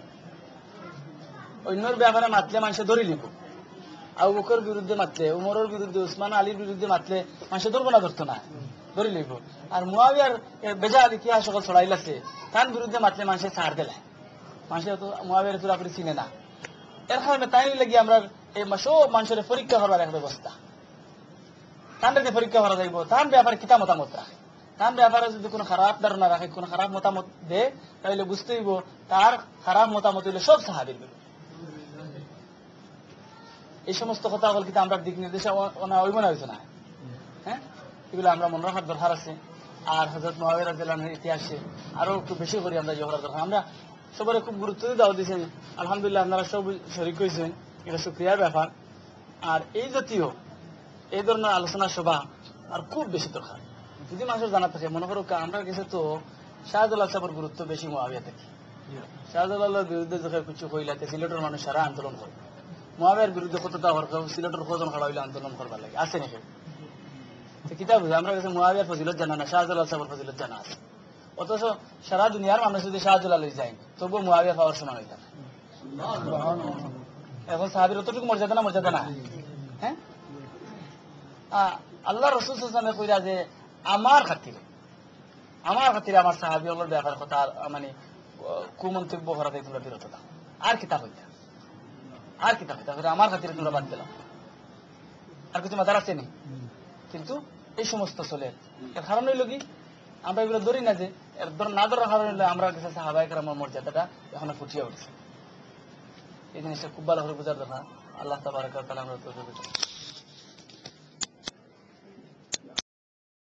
অন্যর ব্যাপারে মাতলে মানুষে ধরে লিব, আবু বকর বিরুদ্ধে মাতলে, উমরের বিরুদ্ধে, উসমান আলীর বিরুদ্ধে মাতলে মানুষে ধরবো না, ধরতো না, ধরে লিব। আর মুআবিয়ার বেজাল ইতিহাস সকল ছড়াইলাছে, তার বিরুদ্ধে মাতলে মানুষে ছাড় দিলে, মানুষে তো মুআবিয়ার পুরাপুরি চিনে না। এর কারণে তাই লাগি আমরা এই সব মানুষের পরীক্ষা করার এক ব্যবস্থা, তানটাকে পরীক্ষা করা যাইব, তার ব্যাপারে কিতা মতামত রাখে, তার ব্যাপারে যদি কোনো খারাপ ধারণা রাখে, কোনো খারাপ মতামত দেয়, তাহলে বুঝতে হইব তার খারাপ মতামত হইলে সব সাহাবীর বিরুদ্ধে। এই সমস্ত কথা বল কিন্তু আমরা দিক নির্দেশে ওই মনে হয়েছে না। হ্যাঁ, এগুলো আমরা মনে রাখার দরকার আছে। আর হযরত মুআবিয়া রাদিয়াল্লাহু আনহুর ইতিহাসে আরো একটু বেশি করে আমরা ইয়ে করার দরকার। আমরা সবাই খুব গুরুত্ব দিয়ে দাও দিয়েছেন, আলহামদুলিল্লাহ আপনারা সব শরীক হয়েছেন, এটা শুকরিয়ার ব্যাপার। আর এই জাতীয় এই ধরনের আলোচনা সভা আর খুব বেশি দরকার। যদি মানুষের জানা থাকে, মনে করো আমরা কাছে তো শাহজালাল সাহেবের গুরুত্ব বেশি মুআবিয়া থেকে। শাহজালালের বিরুদ্ধে যখন কিছু হইলাতে সিলেটের মানুষ সারা আন্দোলন করে, মুআবিয়ার বিরুদ্ধে কতটা সিলেটের কজন খাড়া হইলে আন্দোলন করবার লাগে আছে নাকি? কিতাব বুঝে আমরা কাছে মুআবিয়ার ফজিলত জানা না, শাহজালাল সাহেবের ফজিলত জানা আছে। অথচ সারা দুনিয়ার মানুষ যদি শাহজালাল যায় তবুও মুআবিয়া পাওয়ার সমান হইতা না। এখন সাহাবীর অতটুকু মর্যাদা না, মর্যাদা না? হ্যাঁ, আল্লাহ রাসূল সাল্লাল্লাহু আলাইহি ওয়াসাল্লাম কইরা যে আমার খাতিরে আমার সাহাবী হলোর ব্যাপার কথা মানে কুমন্তব্য করা থেকে তোমরা বিরত থাকো। আর কিতাব হইতা, আর কিতাব হইতা আমার খাতিরে তোমরা বাদ দিলাম, আর কিছু মাথার আছে নি? কিন্তু এই সমস্ত চলে। এর কারণ হইল কি, আমরা এগুলো ধরি না, যে এর না ধরার কারণ হইলে আমরা কাছে সাহাবায়ে কেরামের মর্যাদাটা এখনো ফুটিয়ে উঠছে। এই জিনিসটা খুব ভালো করে বোঝার দরকার। আল্লাহ তাবারক ওয়া তাআলা আমরা